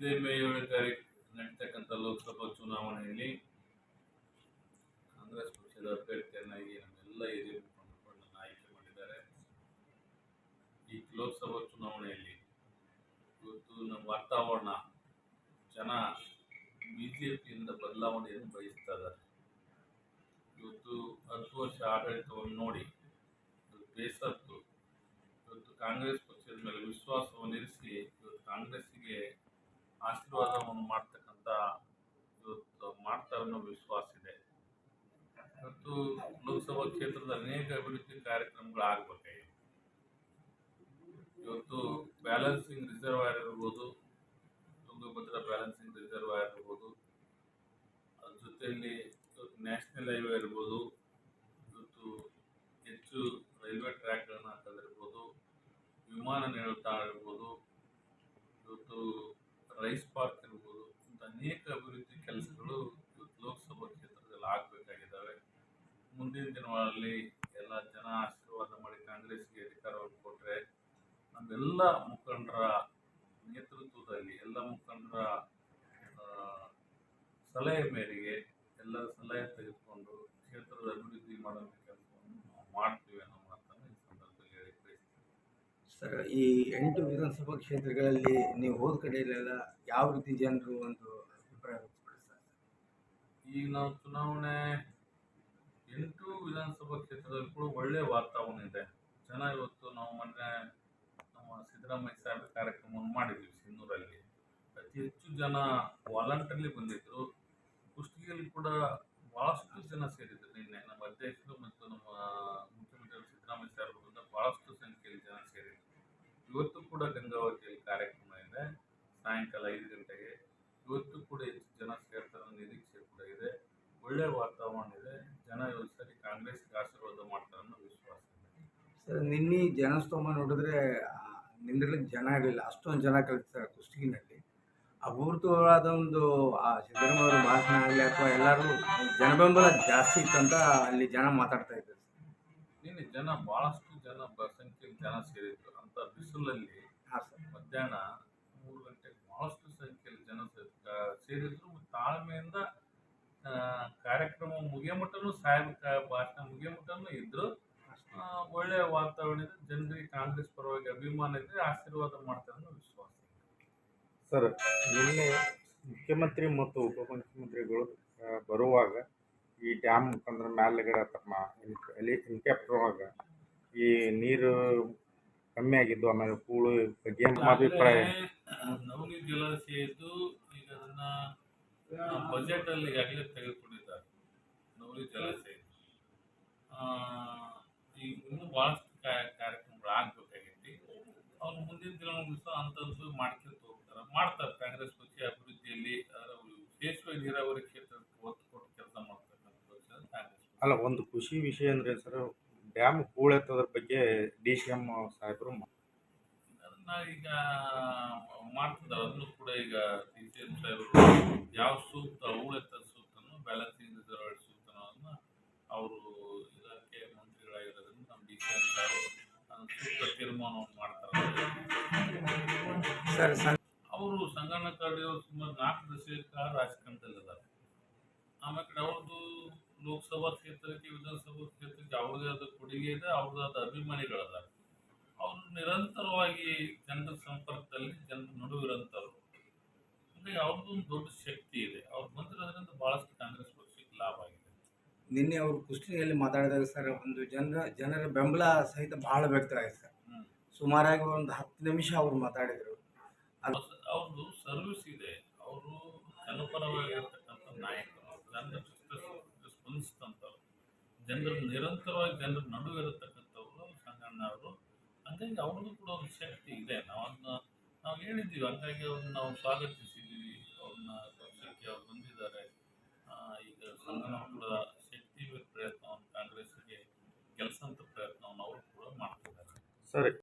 ಇದೇ ಮೇ 7ನೇ ತಾರೀಕು ನಡೀತಕ್ಕಂಥ ಲೋಕಸಭಾ ಚುನಾವಣೆಯಲ್ಲಿ ಕಾಂಗ್ರೆಸ್ ಪಕ್ಷದ ಅಭ್ಯರ್ಥಿಯನ್ನಾಗಿ ನಮ್ಮೆಲ್ಲ ಹಿರಿಯ ಮುಖಂಡರನ್ನು ಆಯ್ಕೆ ಮಾಡಿದ್ದಾರೆ. ಈ ಲೋಕಸಭಾ ಚುನಾವಣೆಯಲ್ಲಿ ಇವತ್ತು ನಮ್ಮ ವಾತಾವರಣ ಜನ ಬಿಜೆಪಿಯಿಂದ ಬದಲಾವಣೆಯನ್ನು ಬಯಸ್ತಾ ಇದ್ದಾರೆ. ಇವತ್ತು 10 ವರ್ಷ ಆಡಳಿತವನ್ನು ನೋಡಿ ಬೇಸತ್ತು ಇವತ್ತು ಕಾಂಗ್ರೆಸ್ ಪಕ್ಷದ ಮೇಲೆ ವಿಶ್ವಾಸವನ್ನು ಇರಿಸಿ ಇವತ್ತು ಕಾಂಗ್ರೆಸ್ಸಿಗೆ ಆಶೀರ್ವಾದವನ್ನು ಮಾಡ್ತಕ್ಕಂಥ ಇವತ್ತು ಮಾಡ್ತಾರೆ ಅನ್ನೋ ವಿಶ್ವಾಸ ಇದೆ. ಇವತ್ತು ಲೋಕಸಭಾ ಕ್ಷೇತ್ರದ ಅನೇಕ ಅಭಿವೃದ್ಧಿ ಕಾರ್ಯಕ್ರಮಗಳು ಆಗಬೇಕಾಗಿದೆ. ಇವತ್ತು ಬ್ಯಾಲೆನ್ಸಿಂಗ್ ರಿಸರ್ವಾಯರ್ ಇರ್ಬೋದು, ತುಂಗಭದ್ರಾ ಬ್ಯಾಲೆನ್ಸಿಂಗ್ ರಿಸರ್ವಾಯರ್ ಇರ್ಬೋದು, ಅದ್ರ ಜೊತೆಯಲ್ಲಿ ಇವತ್ತು ನ್ಯಾಷನಲ್ ಹೈವೇ ಇರ್ಬೋದು, ಇವತ್ತು ಹೆಚ್ಚು ರೈಲ್ವೆ ಟ್ರ್ಯಾಕ್ಗಳನ್ನು ಹಾಕೋದಿರ್ಬೋದು, ವಿಮಾನ ನಿಲ್ದಾಣ ಇರ್ಬೋದು, ಇವತ್ತು ರೈಸ್ ಪಾರ್ಕ್ ಇರ್ಬೋದು, ಇಂಥ ಅನೇಕ ಅಭಿವೃದ್ಧಿ ಕೆಲಸಗಳು ಇವತ್ತು ಲೋಕಸಭಾ ಕ್ಷೇತ್ರದಲ್ಲಿ ಆಗಬೇಕಾಗಿದ್ದಾವೆ. ಮುಂದಿನ ದಿನಗಳಲ್ಲಿ ಎಲ್ಲ ಜನ ಆಶೀರ್ವಾದ ಮಾಡಿ ಕಾಂಗ್ರೆಸ್ಗೆ ಅಧಿಕಾರವನ್ನು ಕೊಟ್ಟರೆ ನಮ್ಮೆಲ್ಲ ಮುಖಂಡರ ನೇತೃತ್ವದಲ್ಲಿ ಎಲ್ಲ ಮುಖಂಡರ ಸಲಹೆ ಮೇರೆಗೆ ಎಲ್ಲರ ಸಲಹೆ ತೆಗೆದುಕೊಂಡು ಕ್ಷೇತ್ರದ ಅಭಿವೃದ್ಧಿ ಮಾಡೋ ಕೆಲಸವನ್ನು ನಾವು ಮಾಡ್ತೀವಿ ಅನ್ನೋ ಮಾತನ್ನು ಈ ಸಂದರ್ಭದಲ್ಲಿ ಹೇಳಿ ಬಯಸ್ತೀವಿ. ಸರ್, ಈ 8 ವಿಧಾನಸಭಾ ಕ್ಷೇತ್ರಗಳಲ್ಲಿ ನೀವು ಹೋದ ಕಡೆಯಲ್ಲೆಲ್ಲ ಯಾವ ರೀತಿ ಜನರು ಒಂದು ಅಭಿಪ್ರಾಯ ವ್ಯಕ್ತಪಡಿಸ್ತಾರೆ? ಈಗ ನಾವು ಚುನಾವಣೆ 8 ವಿಧಾನಸಭಾ ಕ್ಷೇತ್ರದಲ್ಲಿ ಕೂಡ ಒಳ್ಳೆಯ ವಾತಾವರಣ ಇದೆ. ಜನ ಇವತ್ತು ನಾವು ಮೊನ್ನೆ ನಮ್ಮ ಸಿದ್ದರಾಮಯ್ಯ ಸಾಹೇಬ್ ಕಾರ್ಯಕ್ರಮವನ್ನು ಮಾಡಿದ್ವಿ ಸಿನ್ನೂರಲ್ಲಿ. ಅತಿ ಹೆಚ್ಚು ಜನ ವಾಲಂಟರ್ಲಿ ಬಂದಿದ್ದರು. ಕುಷ್ಟಗಿಯಲ್ಲಿ ಕೂಡ ಭಾಳಷ್ಟು ಜನ ಸೇರಿದ್ರು. ನಿನ್ನೆ ನಮ್ಮ ಅಧ್ಯಕ್ಷರು ಮತ್ತು ನಮ್ಮ ಮುಖ್ಯಮಂತ್ರಿ ಸಿದ್ದರಾಮಯ್ಯ ಸಾಹೇಬರಿಂದ ಭಾಳಷ್ಟು ಸಂಖ್ಯೆಯಲ್ಲಿ ಜನ ಸೇರಿದ್ರು. ಇವತ್ತು ಕೂಡ ಗಂಗಾವತಿಯಲ್ಲಿ ಕಾರ್ಯಕ್ರಮ ಇದೆ ಸಾಯಂಕಾಲ 5 ಗಂಟೆಗೆ. ಇವತ್ತು ಕೂಡ ಹೆಚ್ಚು ಜನ ಸೇರ್ತಾರೆ ಅನ್ನೋ ನಿರೀಕ್ಷೆ ಕೂಡ ಇದೆ. ಒಳ್ಳೆಯ ವಾತಾವರಣ ಇದೆ. ಜನ ಇವತ್ತು ಸರಿ ಕಾಂಗ್ರೆಸ್ಗೆ ಆಶೀರ್ವಾದ ಮಾಡ್ತಾರೆ ಅನ್ನೋ ವಿಶ್ವಾಸ ಇದೆ. ಸರ್, ನಿನ್ನೆ ಜನಸ್ತೋಮ ನೋಡಿದ್ರೆ ನಿಂದಿರ್ಲಿಕ್ಕೆ ಜನ ಇರಲಿಲ್ಲ, ಅಷ್ಟೊಂದು ಜನ ಕಲಿತಾರೆ ಕುಷ್ಟಗಿನಲ್ಲಿ. ಅಭೂತವಾದ ಒಂದು ಆ ಸಿದ್ದರಾಮಯ್ಯ ಅವರ ಭಾಷಣ ಆಗಲಿ ಅಥವಾ ಎಲ್ಲರೂ ಜನಬೆಂಬಲ ಜಾಸ್ತಿ ಇತ್ತಂತ ಅಲ್ಲಿ ಜನ ಮಾತಾಡ್ತಾ ಇದ್ದಾರೆ. ನಿನ್ನೆ ಜನ ಭಾಳಷ್ಟು ಜನ ಸಂಖ್ಯೆಯಲ್ಲಿ ಜನ ಸೇರಿದ್ರು. ಅಂತ ಬಿಸಿಲಲ್ಲಿ ಮಧ್ಯಾಹ್ನ 3 ಗಂಟೆಗೆ ಭಾಳಷ್ಟು ಸಂಖ್ಯೆಯಲ್ಲಿ ಜನ ಸೇರಿದ್ರು. ತಾಳ್ಮೆಯಿಂದ ಕಾರ್ಯಕ್ರಮ ಮುಗಿಯೋ ಮಟ್ಟನೂ ಸಾಹೇಬ ಭಾಷಣ ಮುಗಿಯೋ ಮಟ್ಟನೂ ಇದ್ರು. ಒಳ್ಳೆಯ ವಾತಾವರಣ ಇದೆ. ಜನರಿಗೆ ಕಾಂಗ್ರೆಸ್ ಪರವಾಗಿ ಅಭಿಮಾನ ಇದೆ, ಆಶೀರ್ವಾದ ಮಾಡ್ತಾರೆ ಅನ್ನೋ ವಿಶ್ವಾಸ. ಸರ್, ನಿನ್ನೆ ಮುಖ್ಯಮಂತ್ರಿ ಮತ್ತು ಉಪಮುಖ್ಯಮಂತ್ರಿಗಳು ಬರುವಾಗ ಈ ಡ್ಯಾಮ್ ಮುಖಾಂತರ ಮೇಲ್ಗಡೆ ತಮ್ಮ ಹೆಲಿಕಾಪ್ಟರ್ ಒಳಗೆ ಈ ನೀರು ಕಮ್ಮಿ ಆಗಿದ್ದು, ಆಮೇಲೆ ಕೂಳು ಬಗ್ಗೆ ಅಭಿಪ್ರಾಯ. ನವನಿ ಜಲಾಶಯ ಇದ್ದು ಈಗ ಅದನ್ನ ಬಜೆಟ್ ಅಲ್ಲಿ ಈಗಾಗಲೇ ತೆಗೆದುಕೊಂಡಿದ್ದಾರೆ. ನವನಿ ಜಲಾಶಯ ಈಗ ಇನ್ನೂ ಭಾಳಷ್ಟು ಕಾರ್ಯಕ್ರಮಗಳು ಆಗ್ಬೇಕಾಗೈತಿ. ಅವ್ರು ಮುಂದಿನ ದಿನಗಳು ಸಹ ಅಂಥದ್ದು ಮಾಡ್ತಾರೆ. ಕಾಂಗ್ರೆಸ್ ಪಕ್ಷ ಅಭಿವೃದ್ಧಿಯಲ್ಲಿ ವಿಶೇಷವಾಗಿ ನೀರಾವರಿ ಕ್ಷೇತ್ರಕ್ಕೆ ಒತ್ತು ಕೊಟ್ಟು ಕೆಲಸ ಮಾಡ್ತಕ್ಕಂಥ ಕಾಂಗ್ರೆಸ್. ಅಲ್ಲ, ಒಂದು ಖುಷಿ ವಿಷಯ ಅಂದರೆ ಸರ್, ಡ್ಯಾಮ್ ಹೂಳೆತ್ತೋದ್ರ ಬಗ್ಗೆ DCM ಸಾಹೇಬರು ಅದನ್ನ ಈಗ ಮಾಡ್ತಿದ್ದಾರೆ. ಅದನ್ನು ಕೂಡ ಈಗ DCM ಸಾಹೇಬರು ಯಾವ ಸೂಕ್ತ ಹೂಳೆತ್ತದ ಸೂಕ್ತನೋ ಬ್ಯಾಲೆನ್ಸಿಂಗ್ ರಿಸರ್ವ್ ಸೂಕ್ತನೋ ಅವರು ಇಲಾಖೆ ಮಂತ್ರಿಗಳಾಗಿರೋದ್ರಿಂದ ನಮ್ಮ DCM ಸಾಹೇಬರು ಸೂಕ್ತ ತೀರ್ಮಾನವನ್ನು ಮಾಡ್ತಾರೆ. ಅವರು ಸಂಗಣ್ಣ ಕರಡಿ ಅವರು ಸುಮಾರು 4 ದಶಕ ರಾಜಕಾರಣದಲ್ಲಿದ್ದಾರೆ. ಆಮೇಲೆ ಕಡೆ ಅವ್ರದ್ದು ಲೋಕಸಭಾ ಕ್ಷೇತ್ರಕ್ಕೆ ವಿಧಾನಸಭಾ ಕ್ಷೇತ್ರಕ್ಕೆ ಅವ್ರದೇ ಆದ ಕೊಡುಗೆ ಇದೆ, ಅವ್ರದೇ ಆದ ಅಭಿಮಾನಿಗಳಿದ್ದಾರೆ. ಅವರು ನಿರಂತರವಾಗಿ ಜನರ ಸಂಪರ್ಕದಲ್ಲಿ ಜನರ ನಡುವಿರಂಥವ್ರು. ಅಂದರೆ ಅವ್ರದ್ದು ಒಂದು ದೊಡ್ಡ ಶಕ್ತಿ ಇದೆ. ಅವ್ರು ಬಂದಿರೋದ್ರಿಂದ ಭಾಳಷ್ಟು ಕಾಂಗ್ರೆಸ್ ಪಕ್ಷಕ್ಕೆ ಲಾಭ ಆಗಿದೆ. ನಿನ್ನೆ ಅವರು ಕುಷ್ಟಗಿಯಲ್ಲಿ ಮಾತಾಡಿದಾಗ ಸರ್, ಒಂದು ಜನರ ಬೆಂಬಲ ಸಹಿತ ಬಹಳ ವ್ಯಕ್ತವಾಗಿದೆ ಸರ್. ಸುಮಾರಾಗಿ ಒಂದು 10 ನಿಮಿಷ ಅವರು ಮಾತಾಡಿದರು. ಅವ್ರದ್ದು ಸರ್ವಿಸ್ ಇದೆ. ಅವರು ಜನಪರವಾಗಿರ್ತಕ್ಕಂಥ ನಾಯಕರು, ಜನರ ಸ್ಪಂದಿಸಿದಂಥವ್ರು, ಜನರ ನಿರಂತರವಾಗಿ ಜನರ ನಡುವೆ ಇರತಕ್ಕಂಥವ್ರು ಸಂಗಣ್ಣ ಅವರು. ಹಂಗಾಗಿ ಅವ್ರದ್ದು ಕೂಡ ಒಂದು ಶಕ್ತಿ ಇದೆ. ನಾವು ಹೇಳಿದ್ದೀವಿ, ಹಂಗಾಗಿ ಅವ್ರನ್ನ ನಾವು ಸ್ವಾಗತಿಸಿದ್ದೀವಿ. ಅವ್ರನ್ನ ಪಕ್ಷಕ್ಕೆ ಅವ್ರು ಬಂದಿದ್ದಾರೆ. ಈಗ ಸಂಗಣ್ಣ ಕೂಡ ಶಕ್ತಿ ಪ್ರಯತ್ನವನ್ನು ಕಾಂಗ್ರೆಸ್ಸಿಗೆ ಗೆಲ್ಲಿಸೋಂಥ ಪ್ರಯತ್ನವನ್ನು ಅವರು ಕೂಡ ಮಾಡ್ತಿದ್ದಾರೆ. ಸರಿ.